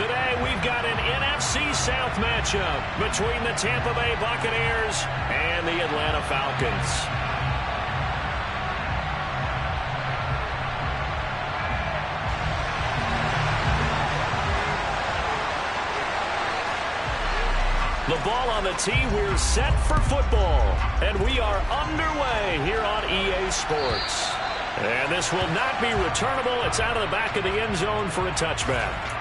Today we've got an NFC South matchup between the Tampa Bay Buccaneers and the Atlanta Falcons. The ball on the tee, we're set for football. And we are underway here on EA Sports. And this will not be returnable. It's out of the back of the end zone for a touchback.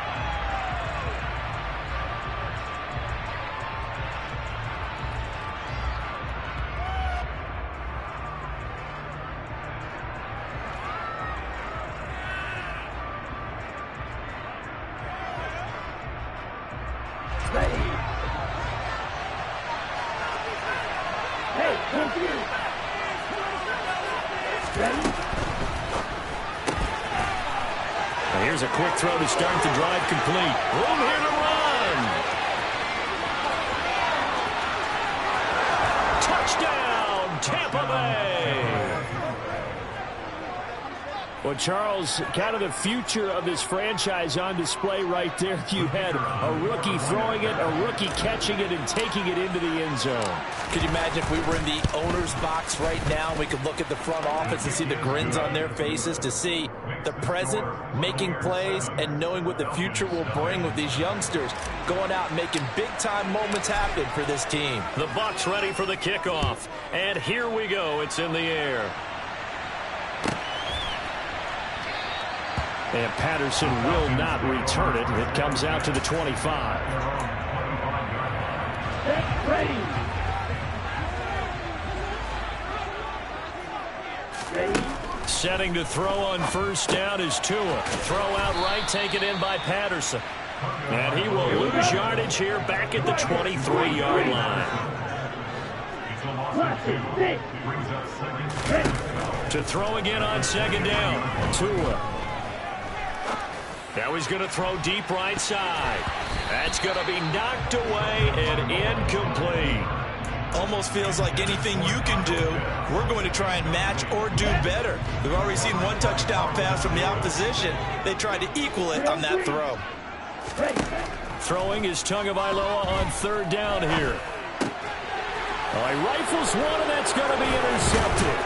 Here's a quick throw to start the drive complete. Room here to run. Touchdown, Tampa Bay. Well, Charles, kind of the future of this franchise on display right there. You had a rookie throwing it, a rookie catching it, and taking it into the end zone. Could you imagine if we were in the owner's box right now, we could look at the front office and see the grins on their faces, to see the present making plays and knowing what the future will bring with these youngsters going out and making big-time moments happen for this team. The Bucs ready for the kickoff. And here we go. It's in the air. And Patterson will not return it. It comes out to the 25. Setting to throw on first down is Tua. Throw out right, taken in by Patterson. And he will lose yardage here back at the 23-yard line. To throw again on second down. Tua. Now he's going to throw deep right side. That's going to be knocked away and incomplete. Almost feels like anything you can do, we're going to try and match or do better. We've already seen one touchdown pass from the opposition. They tried to equal it on that throw. Throwing is Tagovailoa on third down here. Oh, he rifles one, and that's going to be intercepted.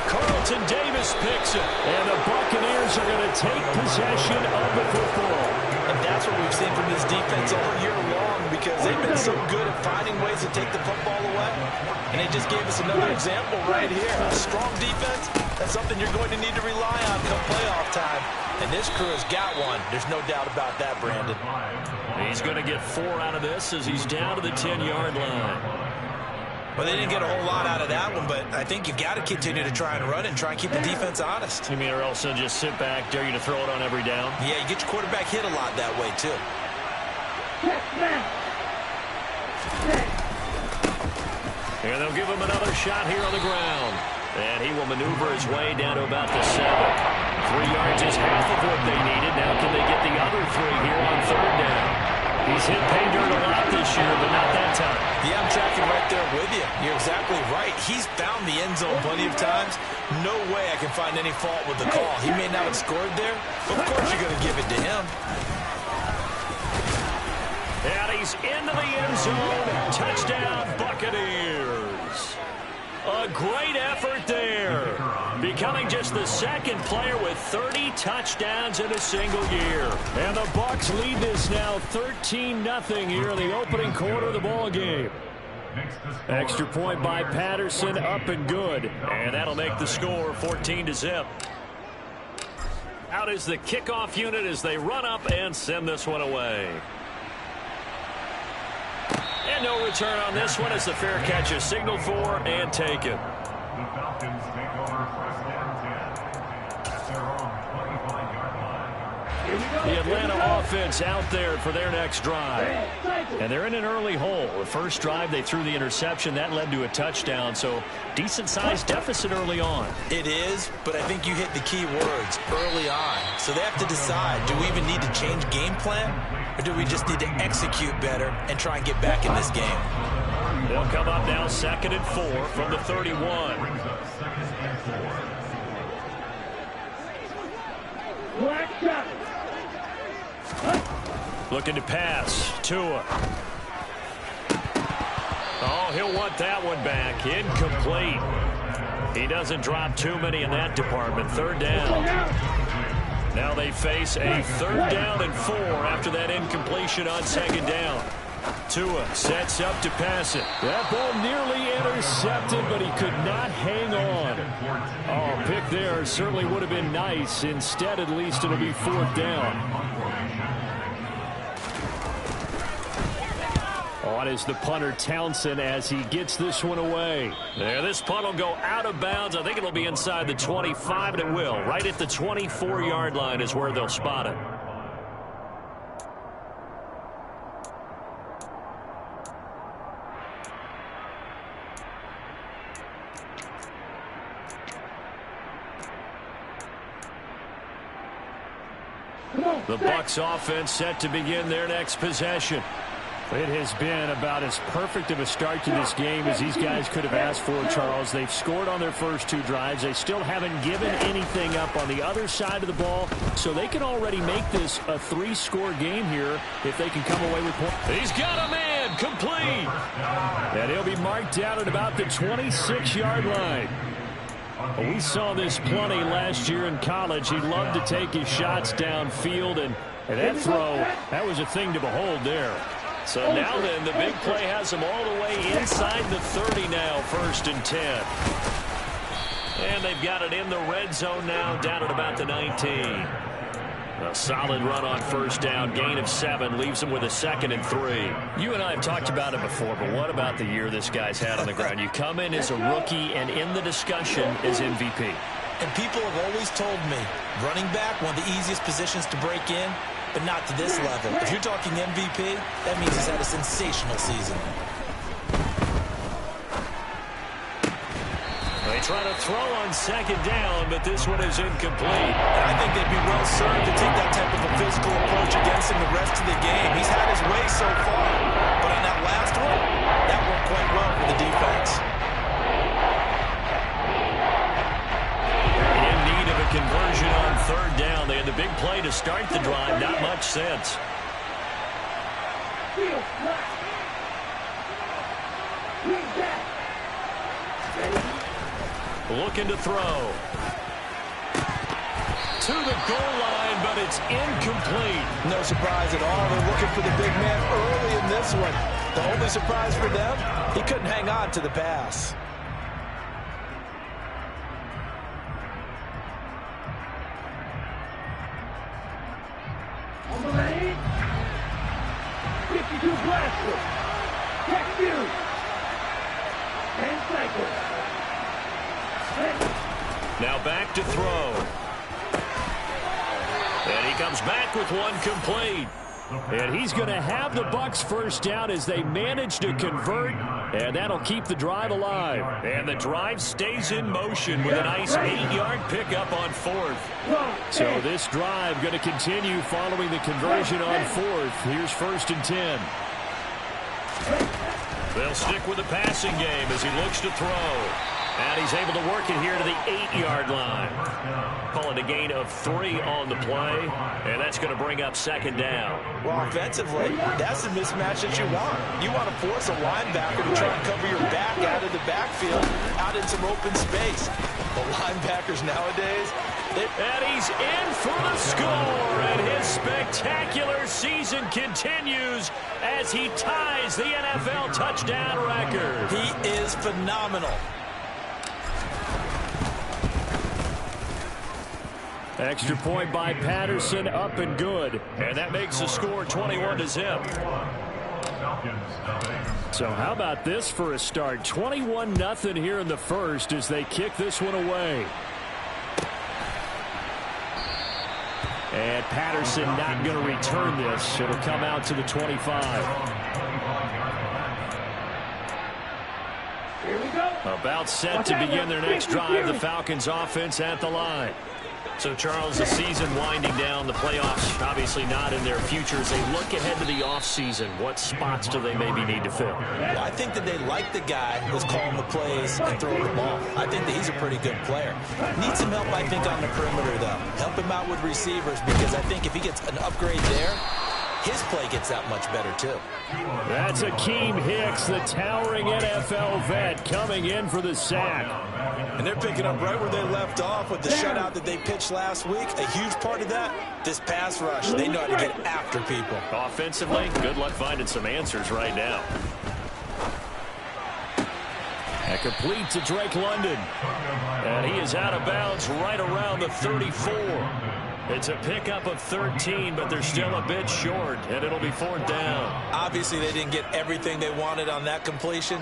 Carlton Davis picks it, and the Buccaneers are going to take possession of the football. And that's what we've seen from this defense all year long, because they've been so good at finding ways to take the football away. And they just gave us another example right here. A strong defense, that's something you're going to need to rely on come playoff time. And this crew has got one. There's no doubt about that, Brandon. He's going to get 4 out of this as he's down to the 10-yard line. Well, they didn't get a whole lot out of that one, but I think you've got to continue to try and run and try and keep the defense honest. You mean, or else they'll just sit back, dare you to throw it on every down? Yeah, you get your quarterback hit a lot that way, too. And they'll give him another shot here on the ground. And he will maneuver his way down to about the 7. 3 yards is half of what they needed. Now can they get the other 3 here on third down? He's hit pay dirt a lot this year, but not that time. Yeah, I'm tracking right there with you. You're exactly right. He's found the end zone plenty of times. No way I can find any fault with the call. He may not have scored there, but of course you're going to give it to him. And he's into the end zone. Touchdown, Buccaneers. A great effort there. Becoming just the second player with 30 touchdowns in a single year. And the Bucs lead this now 13-0 here in the opening quarter of the ball game. Extra point by Patterson, up and good. And that'll make the score 14-0. Out is the kickoff unit as they run up and send this one away. And no return on this one as the fair catch is signaled for and taken. The Falcons take over first and 10 at their own 25-yard line. The Atlanta offense out there for their next drive. And they're in an early hole. The first drive, they threw the interception. That led to a touchdown, so decent-sized deficit early on. It is, but I think you hit the key words, early on. So they have to decide, do we even need to change game plan, or do we just need to execute better and try and get back in this game? They'll come up now 2nd and 4 from the 31. Looking to pass. Tua. Oh, he'll want that one back. Incomplete. He doesn't drop too many in that department. Third down. Now they face a 3rd down and 4 after that incompletion on 2nd down. Tua sets up to pass it. That ball nearly intercepted, but he could not hang on. Oh, pick there certainly would have been nice. Instead, at least it'll be 4th down. On is the punter Townsend as he gets this one away. Yeah, this punt will go out of bounds. I think it'll be inside the 25, and it will. Right at the 24-yard line is where they'll spot it. The Bucs offense set to begin their next possession. It has been about as perfect of a start to this game as these guys could have asked for, Charles. They've scored on their first 2 drives. They still haven't given anything up on the other side of the ball, so they can already make this a 3-score game here if they can come away with points. He's got a man, complete. And he'll be marked down at about the 26-yard line. We saw this plenty last year in college. He loved to take his shots downfield, and that throw, that was a thing to behold there. So now then, the big play has them all the way inside the 30 now, 1st and 10. And they've got it in the red zone now, down at about the 19. A solid run on 1st down, gain of 7, leaves them with a 2nd and 3. You and I have talked about it before, but what about the year this guy's had on the ground? You come in as a rookie and in the discussion as MVP. And people have always told me, running back, one of the easiest positions to break in, but not to this level. If you're talking MVP, that means he's had a sensational season. They try to throw on 2nd down, but this one is incomplete. And I think they'd be well served to take that type of a physical approach against him the rest of the game. He's had his way so far, but on that last one, that worked quite well for the defense. In need of a conversion on 3rd down. They had the big play to start the drive. Not much sense. Looking to throw. To the goal line, but it's incomplete. No surprise at all. They're looking for the big man early in this one. The only surprise for them, he couldn't hang on to the pass. On the lane, 52 blaster, check you, and cycle. Now back to throw. And he comes back with one complete. And he's going to have the Bucs 1st down as they manage to convert, and that'll keep the drive alive. And the drive stays in motion with a nice 8-yard pickup on 4th. So this drive going to continue following the conversion on 4th. Here's 1st and 10. They'll stick with the passing game as he looks to throw. And he's able to work it here to the 8-yard line. Call it a gain of 3 on the play, and that's going to bring up 2nd down. Well, offensively, that's the mismatch that you want. You want to force a linebacker to try and cover your back out of the backfield, out in some open space. The linebackers nowadays, and he's in for the score, and his spectacular season continues as he ties the NFL touchdown record. He is phenomenal. Extra point by Patterson, up and good. And that makes the score 21-0. So how about this for a start? 21-0 here in the first as they kick this one away. And Patterson not going to return this. It'll come out to the 25. Here we go. About set to begin their next drive. The Falcons offense at the line. So, Charles, the season winding down, the playoffs obviously not in their future. As they look ahead to the offseason, what spots do they maybe need to fill? Well, I think that they like the guy who's calling the plays and throwing the ball. I think that he's a pretty good player. Needs some help, I think, on the perimeter, though. Help him out with receivers, because I think if he gets an upgrade there, his play gets that much better too. That's Akeem Hicks, the towering NFL vet, coming in for the sack. And they're picking up right where they left off with the shutout that they pitched last week. A huge part of that, this pass rush. They know how to get after people. Offensively, good luck finding some answers right now. And complete to Drake London. And he is out of bounds right around the 34. It's a pickup of 13, but they're still a bit short, and it'll be 4th down. Obviously, they didn't get everything they wanted on that completion,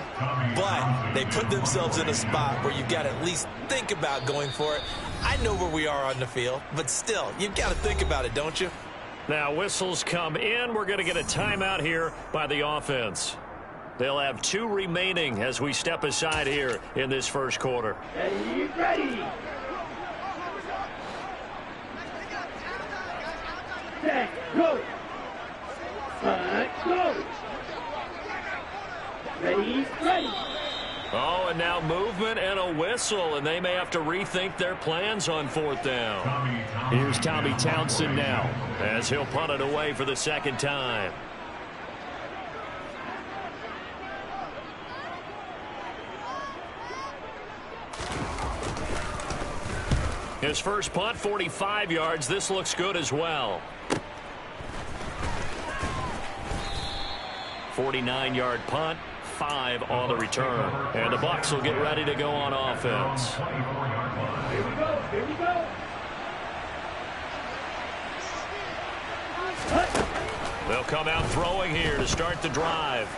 but they put themselves in a spot where you've got to at least think about going for it. I know where we are on the field, but still, you've got to think about it, don't you? Now, whistles come in. We're going to get a timeout here by the offense. They'll have 2 remaining as we step aside here in this first quarter. Ready. Set, go. Go. Ready. Oh, and now movement and a whistle, and they may have to rethink their plans on 4th down. Here's Tommy Townsend now as he'll punt it away for the 2nd time. His first punt, 45 yards. This looks good as well. 49-yard punt, 5 on the return. And the Bucs will get ready to go on offense. Here we go. They'll come out throwing here to start the drive.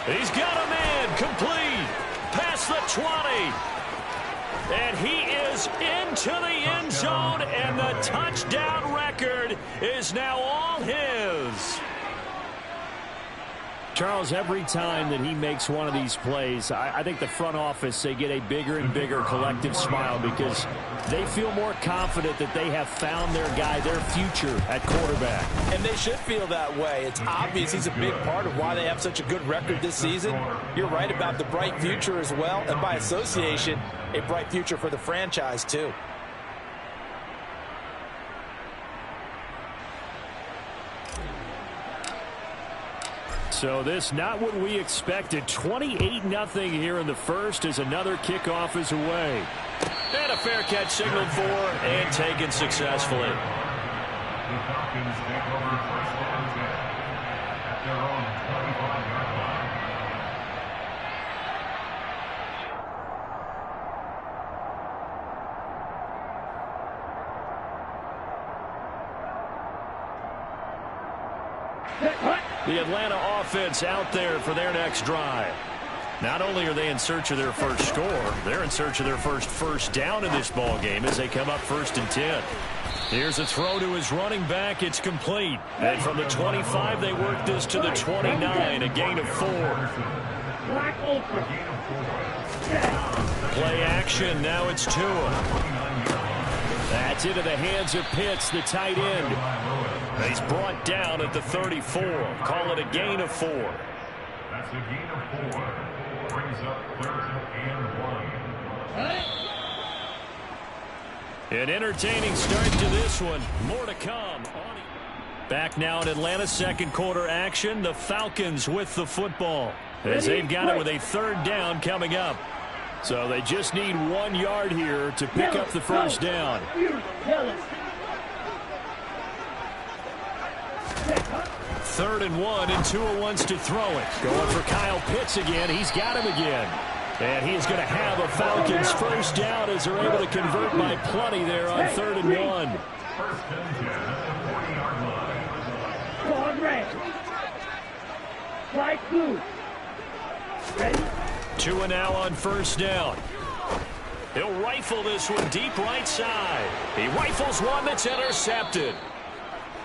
He's got a man complete. Past the 20. And he is into the end zone, and the touchdown record is now all his. Charles, every time that he makes one of these plays, I think the front office, they get a bigger and bigger collective smile because they feel more confident that they have found their guy, their future at quarterback. And they should feel that way. It's obvious he's a big part of why they have such a good record this season. You're right about the bright future as well, and by association, a bright future for the franchise too. So this not what we expected. 28-0 here in the first as another kickoff is away. And a fair catch signaled for and taken successfully. The Falcons take over 1st and 10 at their own 25-yard line. The Atlanta offense out there for their next drive. Not only are they in search of their first score, they're in search of their first down in this ball game as they come up 1st and 10. Here's a throw to his running back. It's complete. And from the 25, they work this to the 29, a gain of 4. Play action. Now it's Tua. That's into the hands of Pitts, the tight end. He's brought down at the 34. Call it a gain of 4. That's a gain of 4. Brings up 3rd and 1. An entertaining start to this one. More to come. Back now in Atlanta, 2nd quarter action. The Falcons with the football as they've got it with a 3rd down coming up. So they just need 1 yard here to pick up the 1st down. 3rd and 1, and Tua wants to throw it. Going for Kyle Pitts again. He's got him again. And he's going to have a Falcons 1st down as they're able to convert by plenty there on 3rd and 1. 1st and 10 at the 40-yard line. Going red. Light blue. Ready. Tua now on 1st down. He'll rifle this one deep right side. He rifles one that's intercepted.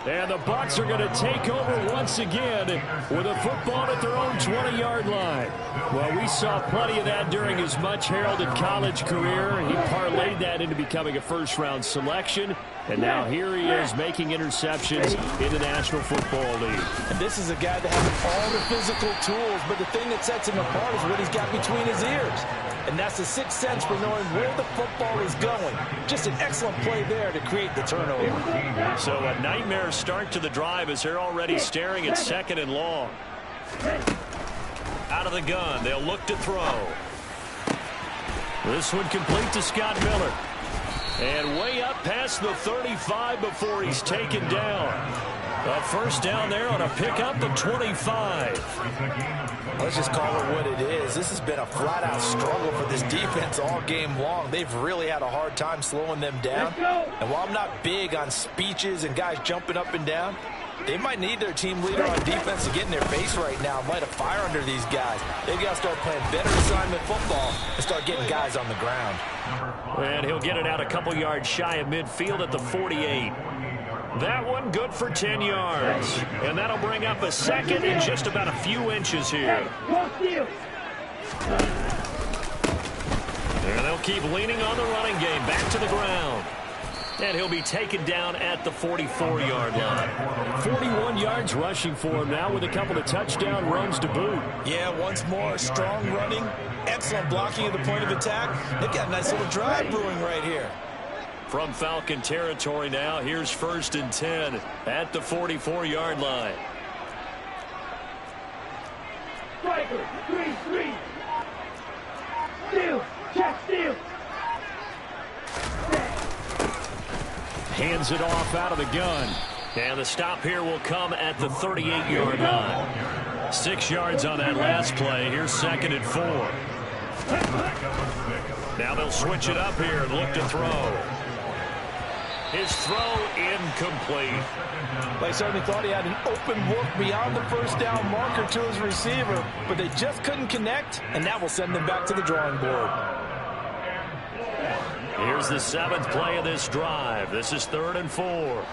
And the Bucs are going to take over once again with a football at their own 20-yard line. Well, we saw plenty of that during his much-heralded college career. He parlayed that into becoming a first-round selection. And now here he is making interceptions in the National Football League. And this is a guy that has all the physical tools, but the thing that sets him apart is what he's got between his ears. And that's the sixth sense for knowing where the football is going. Just an excellent play there to create the turnover. So a nightmare start to the drive as they're already staring at 2nd and long. Out of the gun, they'll look to throw. This one complete to Scott Miller. And way up past the 35 before he's taken down. A first down there on a pickup of 25. Let's just call it what it is. This has been a flat-out struggle for this defense all game long. They've really had a hard time slowing them down. And while I'm not big on speeches and guys jumping up and down, they might need their team leader on defense to get in their face right now and light a fire under these guys. They've got to start playing better assignment football and start getting guys on the ground. And he'll get it out a couple yards shy of midfield at the 48. That one good for 10 yards. And that'll bring up a second and just about a few inches here. And they'll keep leaning on the running game. Back to the ground. And he'll be taken down at the 44-yard line. 41 yards rushing for him now with a couple of touchdown runs to boot. Yeah, once more, strong running, excellent blocking at the point of attack. They've got a nice little drive brewing right here. From Falcon territory now, here's 1st and 10 at the 44-yard line. Striker, 3-3. Steal, check, steal. Hands it off out of the gun. And the stop here will come at the 38-yard line. 6 yards on that last play. Here's 2nd and 4. Now they'll switch it up here and look to throw. His throw incomplete. They certainly thought he had an open look beyond the first down marker to his receiver, but they just couldn't connect, and that will send them back to the drawing board. Here's the 7th play of this drive. This is 3rd and 4.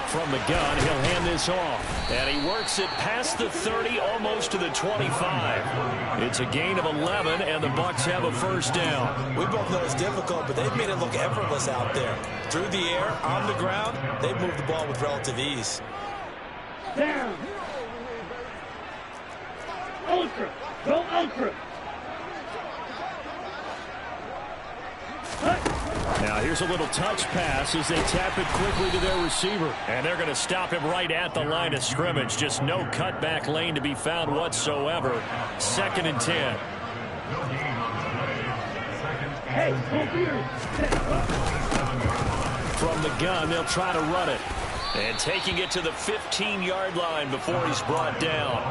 From the gun, he'll hand this off. And he works it past the 30, almost to the 25. It's a gain of 11, and the Bucs have a first down. We both know it's difficult, but they've made it look effortless out there. Through the air, on the ground, they've moved the ball with relative ease. Down. Ultra. Go ultra. Now here's a little touch pass as they tap it quickly to their receiver. And they're going to stop him right at the line of scrimmage. Just no cutback lane to be found whatsoever. 2nd and 10. Hey, go here. From the gun, they'll try to run it. And taking it to the 15-yard line before he's brought down.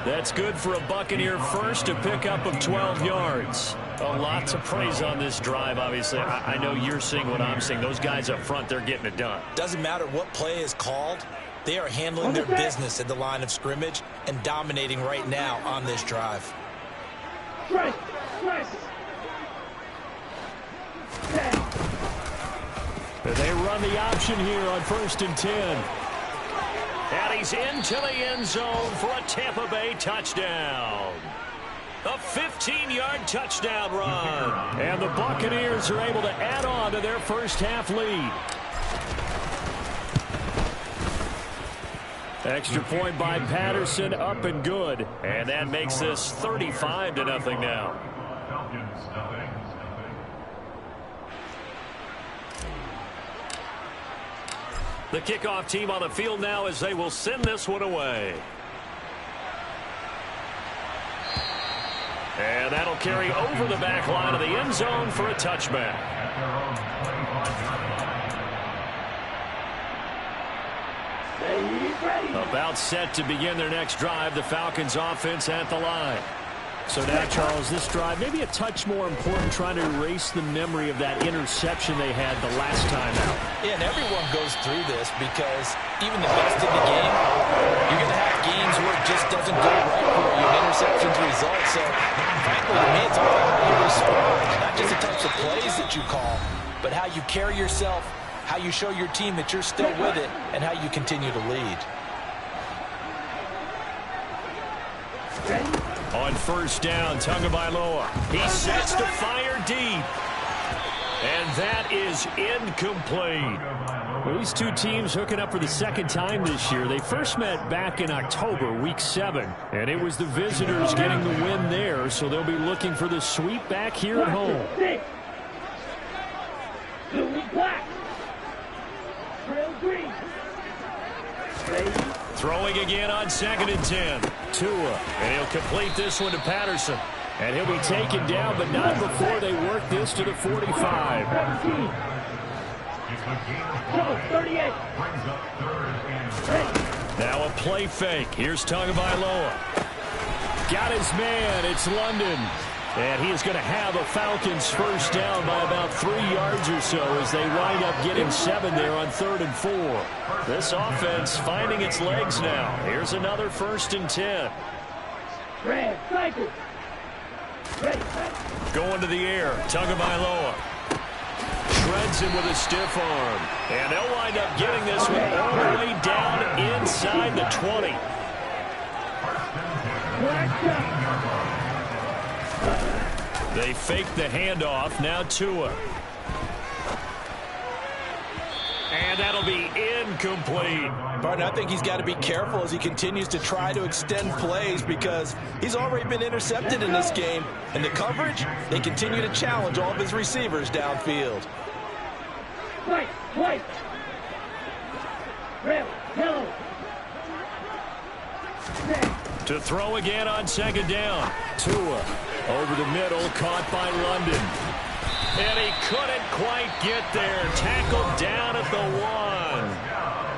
That's good for a Buccaneer first, a pickup of 12 yards. A lot to praise on this drive, obviously. I know you're seeing what I'm seeing. Those guys up front, they're getting it done. Doesn't matter what play is called. They are handling their business at the line of scrimmage and dominating right now on this drive. Press. Press. They run the option here on 1st and 10. And he's into the end zone for a Tampa Bay touchdown. A 15-yard touchdown run. And the Buccaneers are able to add on to their first half lead. Extra point by Patterson, up and good. And that makes this 35-0 now. The kickoff team on the field now as they will send this one away. And that'll carry over the back line of the end zone for a touchback. About set to begin their next drive, the Falcons offense at the line. So now, Charles, this drive maybe a touch more important, trying to erase the memory of that interception they had the last time out. Yeah, and everyone goes through this because even the best in the game, you're going to have games where it just doesn't go right for you. An interception's result. So, frankly, to me, it's all about how you respond. Not just the types of plays that you call, but how you carry yourself, how you show your team that you're still with it, and how you continue to lead. On 1st down, Tagovailoa. He sets to fire deep. And that is incomplete. Well, these two teams hooking up for the second time this year. They first met back in October, week 7. And it was the visitors getting the win there, so they'll be looking for the sweep back here at home. Throwing again on 2nd and 10. Tua. And he'll complete this one to Patterson. And he'll be taken down, but not before they work this to the 45. Now a play fake. Here's Tagovailoa. Got his man. It's London. And he is going to have a Falcons first down by about 3 yards or so as they wind up getting 7 there on 3rd and 4. This offense finding its legs now. Here's another 1st and 10. Going to the air. Tagovailoa shreds him with a stiff arm. And they'll wind up getting this one all the way down inside the 20. They fake the handoff. Now Tua. And that'll be incomplete. Partner, I think he's got to be careful as he continues to try to extend plays because he's already been intercepted in this game. And the coverage, they continue to challenge all of his receivers downfield. To throw again on 2nd down. Tua over the middle, caught by London. And he couldn't quite get there. Tackled down at the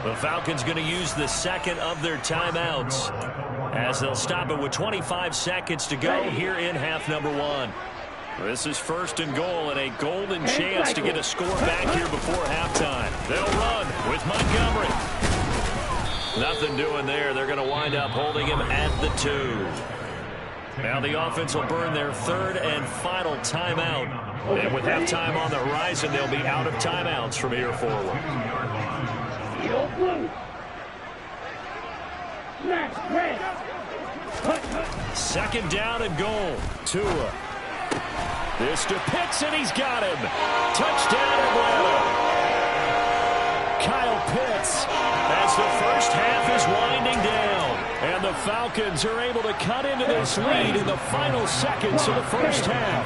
1. The Falcons going to use the second of their timeouts as they'll stop it with 25 seconds to go here in half number 1. This is 1st and goal and a golden chance to get a score back here before halftime. They'll run with Montgomery. Nothing doing there. They're going to wind up holding him at the 2. Now the offense will burn their 3rd and final timeout. And with halftime on the horizon, they'll be out of timeouts from here forward. 2nd down and goal. Tua. This to Pitts, and he's got him. Touchdown, Atlanta. Kyle Pitts. As the first half is winding down. And the Falcons are able to cut into this lead in the final seconds of the first half.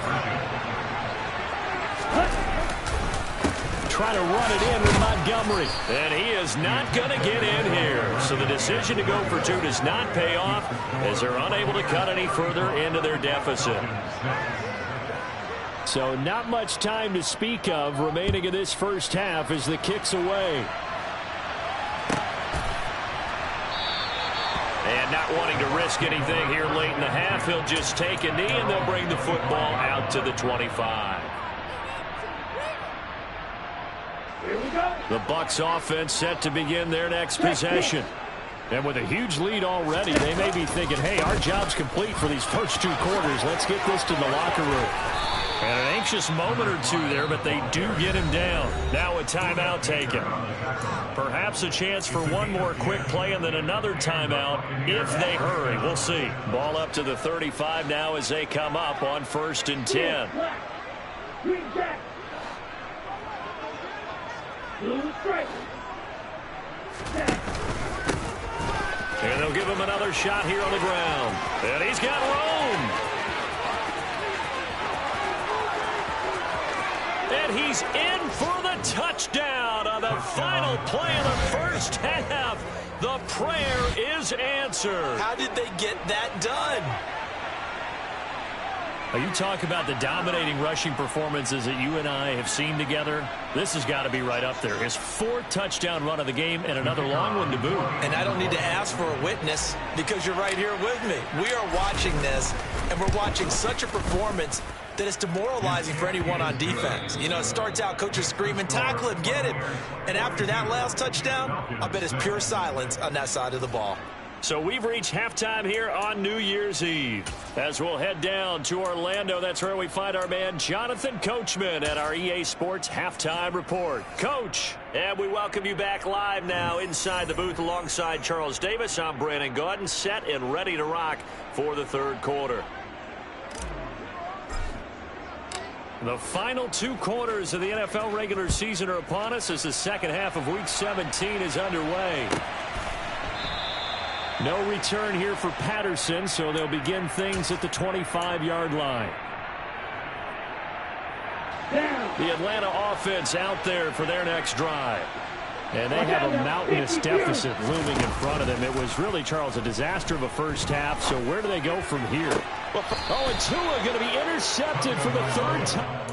Trying to run it in with Montgomery. And he is not going to get in here. So the decision to go for 2 does not pay off as they're unable to cut any further into their deficit. So not much time to speak of remaining in this first half as the kick's away. And not wanting to risk anything here late in the half, he'll just take a knee and they'll bring the football out to the 25. The Bucs offense set to begin their next possession. And with a huge lead already, they may be thinking, hey, our job's complete for these first 2 quarters. Let's get this to the locker room. And an anxious moment or 2 there, but they do get him down. Now a timeout taken. Perhaps a chance for one more quick play and then another timeout if they hurry. We'll see. Ball up to the 35 now as they come up on 1st and 10. And they'll give him another shot here on the ground. And he's got room. And he's in for the touchdown on the final play of the first half. The prayer is answered. How did they get that done? You talk about the dominating rushing performances that you and I have seen together. This has got to be right up there. His 4th touchdown run of the game and another long one to boot. And I don't need to ask for a witness because you're right here with me. We are watching this, and we're watching such a performance that it's demoralizing for anyone on defense. You know, it starts out, coaches screaming, tackle him, get him. And after that last touchdown, I bet it's pure silence on that side of the ball. So we've reached halftime here on New Year's Eve. As we'll head down to Orlando, that's where we find our man Jonathan Coachman at our EA Sports Halftime Report. Coach, and we welcome you back live now inside the booth alongside Charles Davis. I'm Brandon Gaudin, set and ready to rock for the 3rd quarter. The final 2 quarters of the NFL regular season are upon us as the second half of Week 17 is underway. No return here for Patterson, so they'll begin things at the 25-yard line. The Atlanta offense out there for their next drive. And they have a mountainous deficit looming in front of them. It was really, Charles, a disaster of a first half. So where do they go from here? Oh, and Tua going to be intercepted for the 3rd time.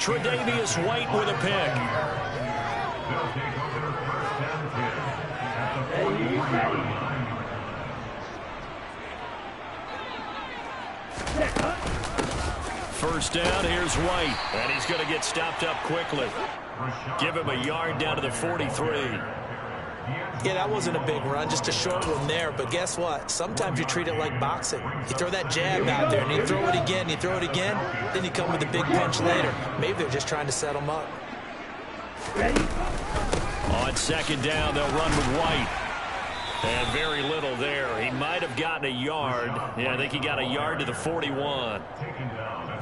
Tre'Davious White with a pick. They'll take over 1st and 10 at the 40-yard line. First down, here's White. And he's going to get stopped up quickly. Give him a yard down to the 43. Yeah, that wasn't a big run, just a short one there. But guess what? Sometimes you treat it like boxing. You throw that jab out there, and you throw it again, then you come with a big punch later. Maybe they're just trying to set him up. On second down, they'll run with White. And very little there. He might have gotten a yard. Yeah, I think he got a yard to the 41.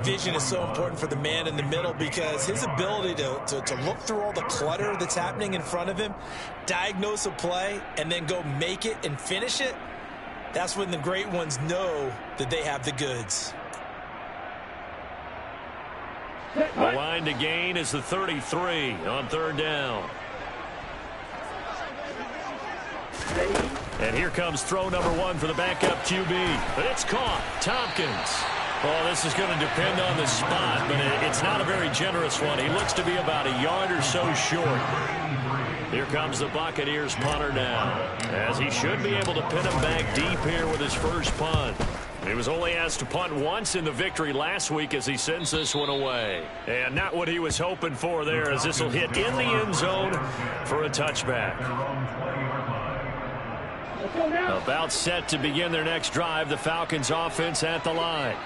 Vision is so important for the man in the middle because his ability to look through all the clutter that's happening in front of him, diagnose a play, and then go make it and finish it, that's when the great ones know that they have the goods. The line to gain is the 33 on 3rd down. And here comes throw number 1 for the backup QB. But it's caught. Tompkins. Oh, this is going to depend on the spot, but it's not a very generous one. He looks to be about a yard or so short. Here comes the Buccaneers punter now, as he should be able to pin him back deep here with his first punt. He was only asked to punt once in the victory last week as he sends this one away. And not what he was hoping for there, as this will hit in the end zone for a touchback. About set to begin their next drive, the Falcons offense at the line.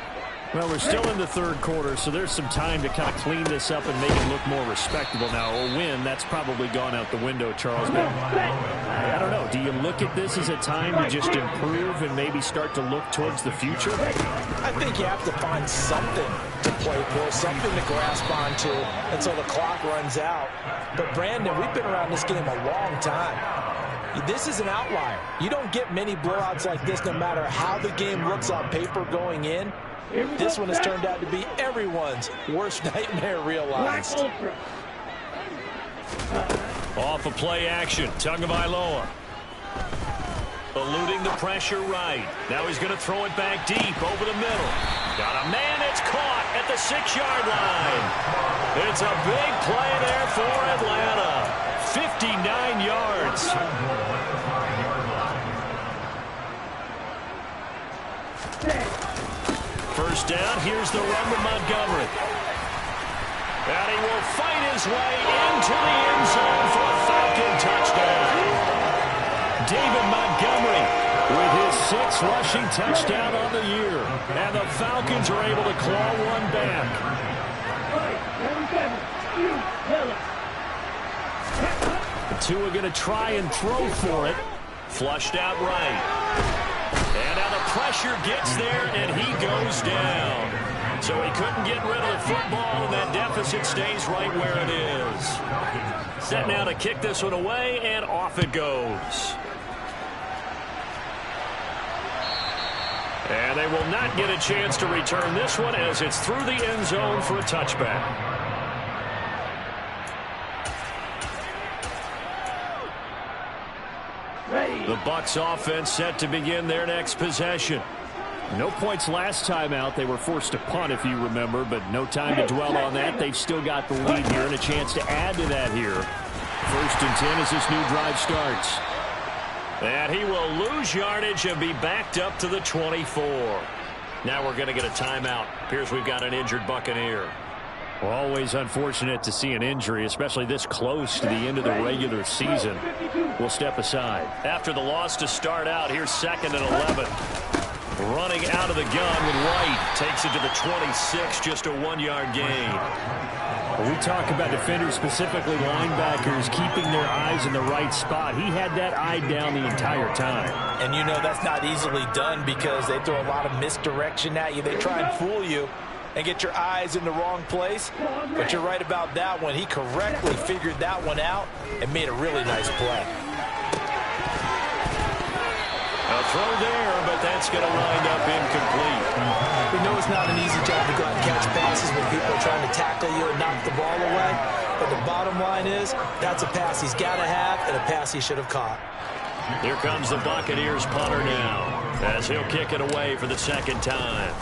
Well, we're still in the 3rd quarter, so there's some time to kind of clean this up and make it look more respectable now. A win, that's probably gone out the window, Charles. But I don't know. Do you look at this as a time to just improve and maybe start to look towards the future? I think you have to find something to play for, something to grasp onto until the clock runs out. But, Brandon, we've been around this game a long time. This is an outlier. You don't get many blowouts like this no matter how the game looks on paper going in. This one has turned out to be everyone's worst nightmare realized. Off of play action, Tagovailoa. Eluding the pressure right. Now he's going to throw it back deep over the middle. Got a man, it's caught at the 6-yard line. It's a big play there for Atlanta. 59 yards. First down, here's the run to Montgomery. And he will fight his way into the end zone for a Falcon touchdown. David Montgomery with his 6th rushing touchdown on the year. And the Falcons are able to claw one back. Tua going to try and throw for it. Flushed out right. And now the pressure gets there, and he goes down. So he couldn't get rid of the football, and that deficit stays right where it is. Set now to kick this one away, and off it goes. And they will not get a chance to return this one as it's through the end zone for a touchback. The Bucs offense set to begin their next possession. No points last time out. They were forced to punt, if you remember, but no time to dwell on that. They've still got the lead here and a chance to add to that here. 1st and 10 as this new drive starts. And he will lose yardage and be backed up to the 24. Now we're going to get a timeout. Appears we've got an injured Buccaneer. Well, always unfortunate to see an injury, especially this close to the end of the regular season. We'll step aside. After the loss to start out, here's 2nd and 11. Running out of the gun with White. Takes it to the 26, just a 1-yard gain. When we talk about defenders, specifically linebackers, keeping their eyes in the right spot, he had that eye down the entire time. And you know that's not easily done because they throw a lot of misdirection at you. They try and fool you and get your eyes in the wrong place. But you're right about that one. He correctly figured that one out and made a really nice play. A throw there, but that's going to wind up incomplete. We know it's not an easy job to go out and catch passes when people are trying to tackle you and knock the ball away. But the bottom line is that's a pass he's got to have and a pass he should have caught. Here comes the Buccaneers punter now as he'll kick it away for the 2nd time.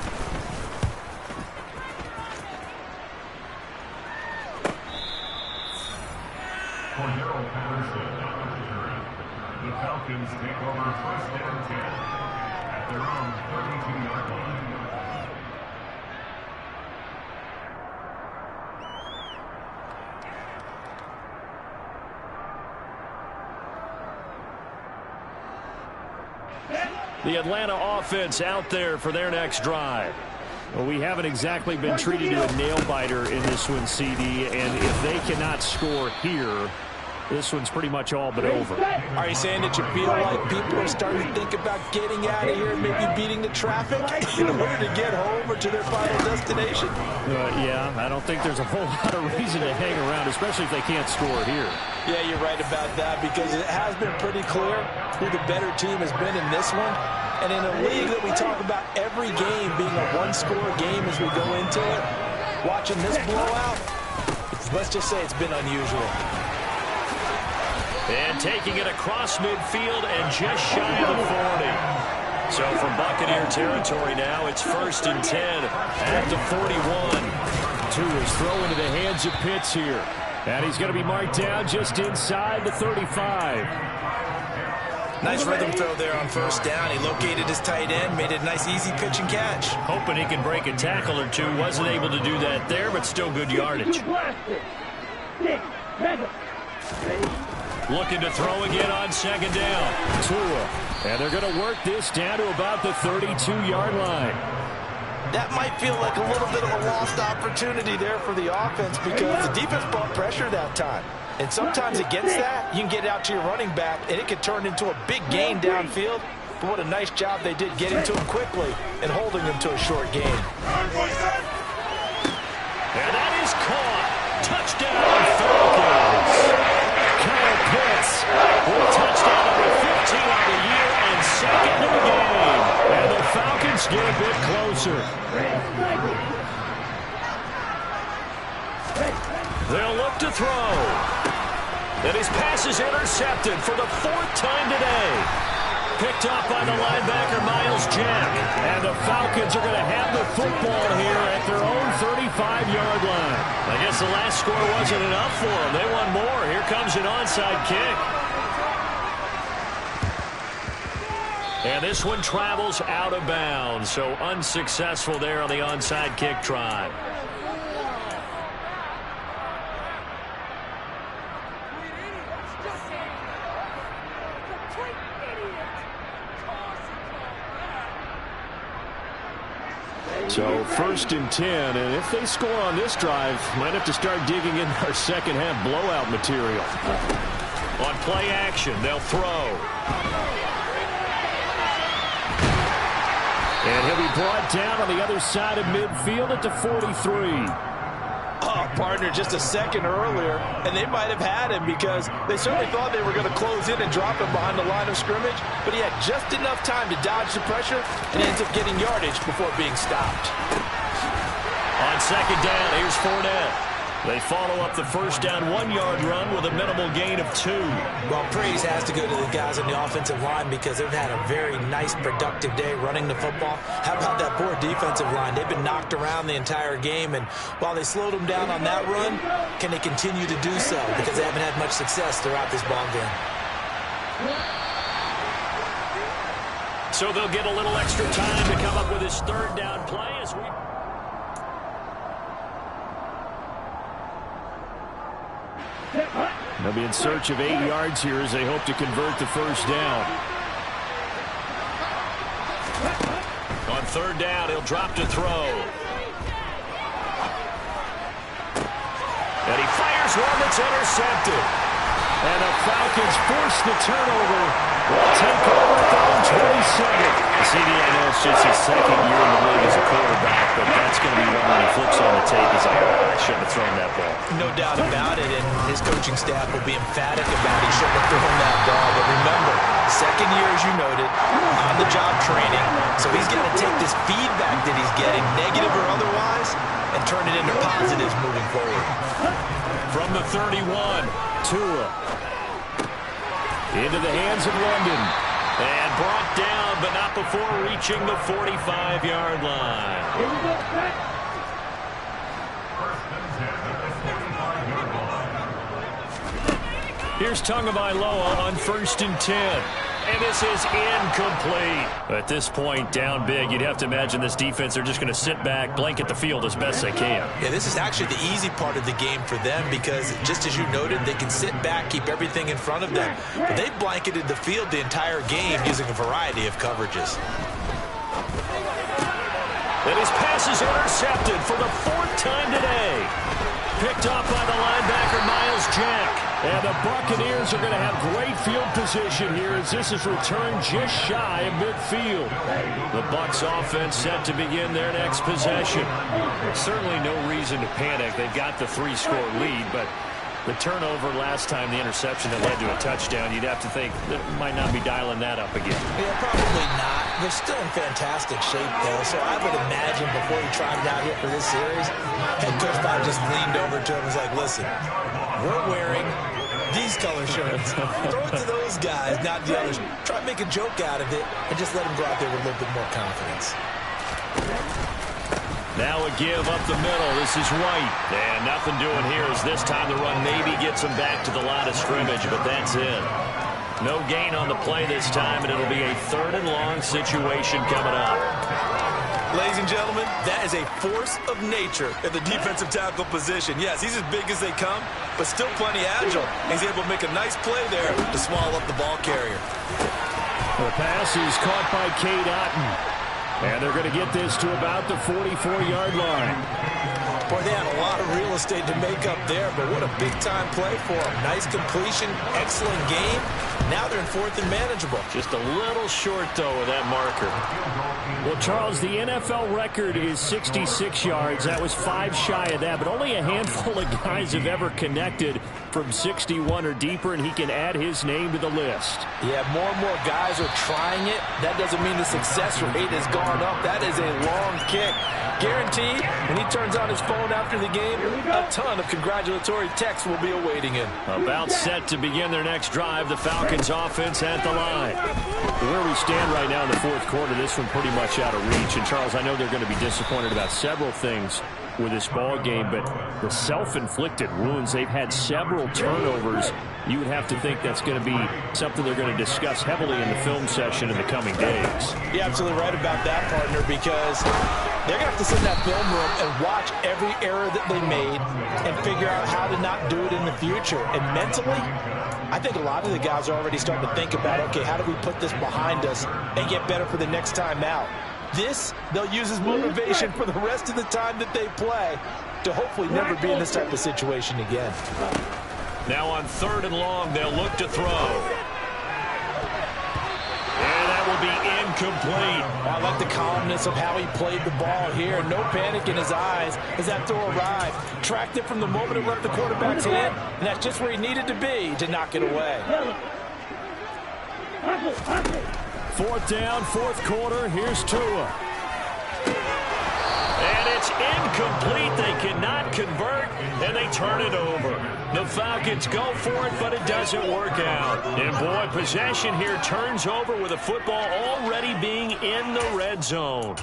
The Falcons take over 1st and 10 at their own 32-yard line. The Atlanta offense out there for their next drive. Well, we haven't exactly been treated to a nail-biter in this one, CD, and if they cannot score here, this one's pretty much all but over. Are you saying that you feel like people are starting to think about getting out of here and maybe beating the traffic in order to get home or to their final destination? Yeah, I don't think there's a whole lot of reason to hang around, especially if they can't score here. Yeah, you're right about that because it has been pretty clear who the better team has been in this one. And in a league that we talk about every game being a one-score game as we go into it, watching this blowout, let's just say it's been unusual. And taking it across midfield and just shy of the 40. So from Buccaneer territory now, it's 1st and 10 at the 41. Tua's throw into the hands of Pitts here. And he's going to be marked down just inside the 35. Nice rhythm throw there on 1st down. He located his tight end, made it a nice easy pitch and catch. Hoping he can break a tackle or two. Wasn't able to do that there, but still good yardage. Looking to throw again on 2nd down. Tua. And they're going to work this down to about the 32-yard line. That might feel like a little bit of a lost opportunity there for the offense because the defense brought pressure that time. And sometimes against that, you can get out to your running back, and it can turn into a big gain downfield. But what a nice job they did getting to him quickly and holding him to a short gain. And that is caught. Touchdown, Falcons. Kyle Pitts with a touchdown number 15 on the year and 2nd in the game. And the Falcons get a bit closer. They'll look to throw. And his pass is intercepted for the 4th time today. Picked off by the linebacker, Miles Jack. And the Falcons are going to have the football here at their own 35-yard line. I guess the last score wasn't enough for them. They want more. Here comes an onside kick. And this one travels out of bounds. So unsuccessful there on the onside kick try. So 1st and 10, and if they score on this drive, might have to start digging in our second half blowout material. On play action, they'll throw. And he'll be brought down on the other side of midfield at the 43. Oh, partner, just a second earlier, and they might have had him because they certainly thought they were going to close in and drop him behind the line of scrimmage, but he had just enough time to dodge the pressure and ends up getting yardage before being stopped. On 2nd down, here's Fournette. They follow up the first down 1-yard run with a minimal gain of 2. Well, praise has to go to the guys on the offensive line because they've had a very nice, productive day running the football. How about that poor defensive line? They've been knocked around the entire game, and while they slowed them down on that run, can they continue to do so? Because they haven't had much success throughout this ball game. So they'll get a little extra time to come up with his third down play as we... They'll be in search of 8 yards here as they hope to convert the first down. On third down, he'll drop to throw. And he fires one that's intercepted. And the Falcons force the turnover. Will take over at their own 27. CD, I know it's just his second year in the league as a quarterback, but that's going to be one when he flips on the tape. He's like, I shouldn't have thrown that ball. No doubt about it, and his coaching staff will be emphatic about he shouldn't have thrown that ball. But remember, second year, as you noted, on-the-job training. So he's going to take this feedback that he's getting, negative or otherwise, and turn it into positives moving forward. From the 31, Tua into the hands of London. and brought down, but not before reaching the 45-yard line. Here we go, back. Here's Tagovailoa on 1st and 10. And this is incomplete. At this point, down big, you'd have to imagine this defense, they're just going to sit back, blanket the field as best they can. Yeah, this is actually the easy part of the game for them because, just as you noted, they can sit back, keep everything in front of them. But they've blanketed the field the entire game using a variety of coverages. And his pass is intercepted for the 4th time today. Picked off by the linebacker, Miles Jack. And the Buccaneers are going to have great field position here as this is returned just shy of midfield. The Bucs offense set to begin their next possession. Certainly no reason to panic. They've got the 3-score lead, but the turnover last time, the interception that led to a touchdown, you'd have to think that might not be dialing that up again. Yeah, probably not. They're still in fantastic shape, though, so I would imagine before he tried it out here for this series, head coach probably just leaned over to him and was like, listen, we're wearing these color shirts. Throw it to those guys, not the others. Try to make a joke out of it and just let them go out there with a little bit more confidence. Now a give up the middle. This is White. And nothing doing here as this time the run maybe gets him back to the line of scrimmage, but that's it. No gain on the play this time, and it'll be a 3rd and long situation coming up. Ladies and gentlemen, that is a force of nature at the defensive tackle position. Yes, he's as big as they come, but still plenty agile. He's able to make a nice play there to swallow up the ball carrier. The pass is caught by Cade Otton. And they're going to get this to about the 44-yard line. Boy, they had a lot of real estate to make up there, but what a big-time play for them. Nice completion, excellent game. Now they're in 4th and manageable. Just a little short, though, with that marker. Well, Charles, the NFL record is 66 yards. That was 5 shy of that, but only a handful of guys have ever connected from 61 or deeper, and he can add his name to the list. Yeah, more and more guys are trying it. That doesn't mean the success rate has gone up. That is a long kick. Guaranteed, when he turns on his phone after the game, a ton of congratulatory texts will be awaiting him. About set to begin their next drive, the Falcons offense at the line. Where we stand right now in the 4th quarter, this one pretty much out of reach. And, Charles, I know they're going to be disappointed about several things with this ball game, but the self-inflicted wounds, they've had several turnovers. You would have to think that's going to be something they're going to discuss heavily in the film session in the coming days. You're absolutely right about that, partner, because they're going to have to sit in that film room and watch every error that they made and figure out how to not do it in the future. And mentally, I think a lot of the guys are already starting to think about, okay, how do we put this behind us and get better for the next time out? This, they'll use as motivation for the rest of the time that they play to hopefully never be in this type of situation again. Now on 3rd and long, they'll look to throw. And that will be incomplete. I like the calmness of how he played the ball here. No panic in his eyes as that throw arrived. Tracked it from the moment it left the quarterback's hand, and that's just where he needed to be to knock it away. 4th down, 4th quarter. Here's Tua. And It's incomplete. They cannot convert, and they turn it over. The Falcons go for it, but it doesn't work out. And, boy, possession here turns over with the football already being in the red zone.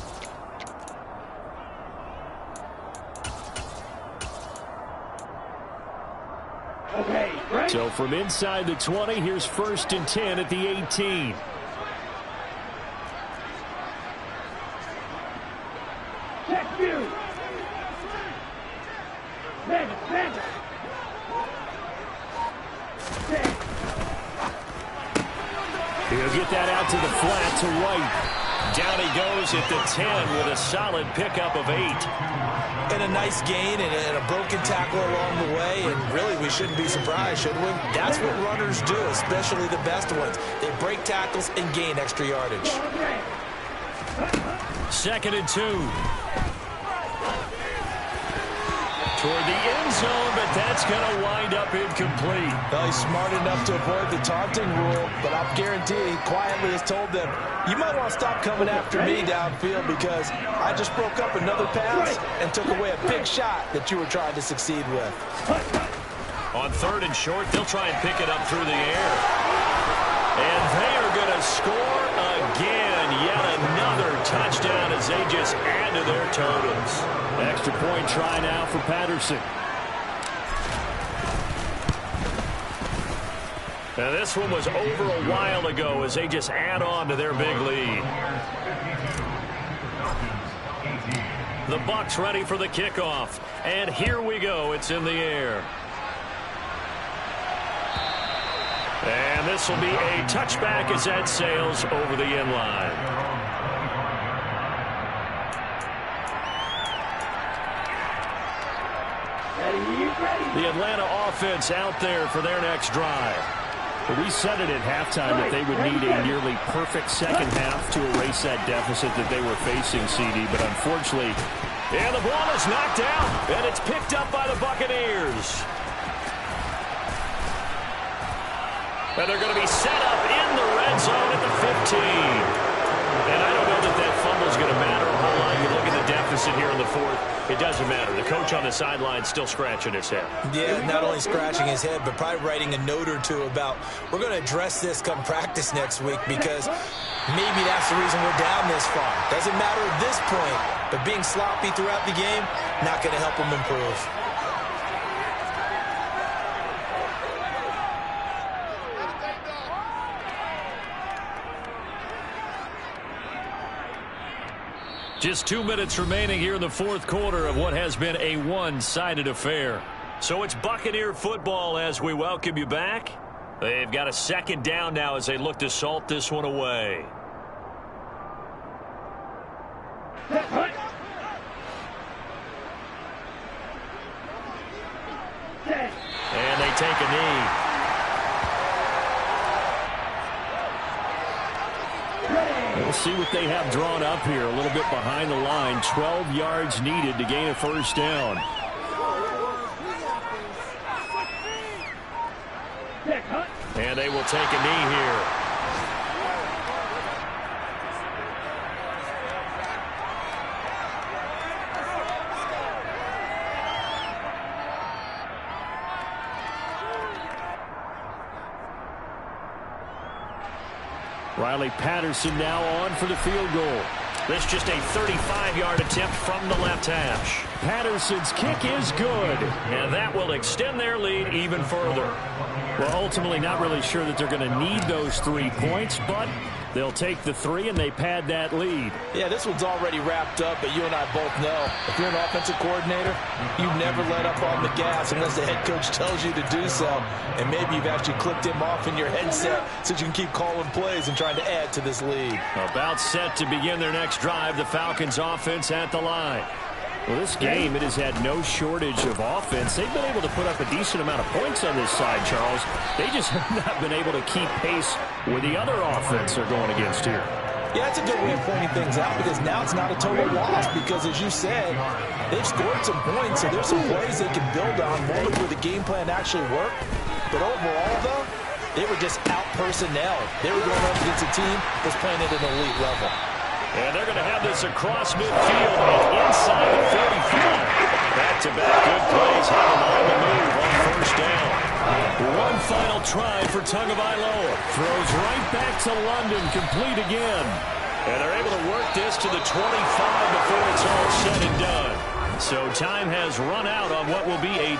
Okay, right. So from inside the 20, here's 1st and 10 at the 18. Check you. Mega. He'll get that out to the flat to White. Down he goes at the 10 with a solid pickup of 8. And a nice gain and a broken tackle along the way. And really, we shouldn't be surprised, should we? That's what runners do, especially the best ones. They break tackles and gain extra yardage. 2nd and 2. Toward the end zone, but that's going to wind up incomplete. Well, he's smart enough to avoid the taunting rule, but I'll guarantee he quietly has told them, you might want to stop coming after me downfield because I just broke up another pass and took away a big shot that you were trying to succeed with. On 3rd and short, they'll try and pick it up through the air. And they are going to score again. Yet another touchdown as they just add to their totals. Extra point try now for Patterson. Now this one was over a while ago as they just add on to their big lead. The Bucs ready for the kickoff. And here we go. It's in the air. And this will be a touchback as that sails over the end line. The Atlanta offense out there for their next drive. We said it at halftime that they would need a nearly perfect second half to erase that deficit that they were facing, CD. But unfortunately, and the ball is knocked out, and it's picked up by the Buccaneers. And they're going to be set up in the red zone at the 15. And I don't know that that fumble is going to matter a whole lot. You look at the deficit here in the 4th. It doesn't matter. The coach on the sideline still scratching his head. Yeah, not only scratching his head, but probably writing a note or two about, we're going to address this come practice next week because maybe that's the reason we're down this far. Doesn't matter at this point, but being sloppy throughout the game, not going to help him improve. Just 2 minutes remaining here in the 4th quarter of what has been a one-sided affair. So it's Buccaneer football as we welcome you back. They've got a 2nd down now as they look to salt this one away. And they take a knee. We'll see what they have drawn up here. A little bit behind the line. 12 yards needed to gain a 1st down. And they will take a knee here. Riley Patterson now on for the field goal. This just a 35-yard attempt from the left hash. Patterson's kick is good. And that will extend their lead even further. Well, ultimately not really sure that they're going to need those 3 points, but they'll take the 3 and they pad that lead. Yeah, this one's already wrapped up, but you and I both know if you're an offensive coordinator, you never let up on the gas unless the head coach tells you to do so. And maybe you've actually clicked him off in your headset so you can keep calling plays and trying to add to this lead. About set to begin their next drive, the Falcons offense at the line. Well, this game, it has had no shortage of offense. They've been able to put up a decent amount of points on this side, Charles. They just have not been able to keep pace with the other offense they're going against here. Yeah, that's a good way of pointing things out because now it's not a total loss because, as you said, they've scored some points, so there's some plays they can build on. We'll look where the game plan actually worked. But overall, though, they were just out-personnel. They were going up against a team that's playing at an elite level. And they're going to have this across midfield and inside the 45. Back-to-back good plays have them on the move on first down. One final try for Tagovailoa. Throws right back to London, complete again. And they're able to work this to the 25 before it's all said and done. So time has run out on what will be a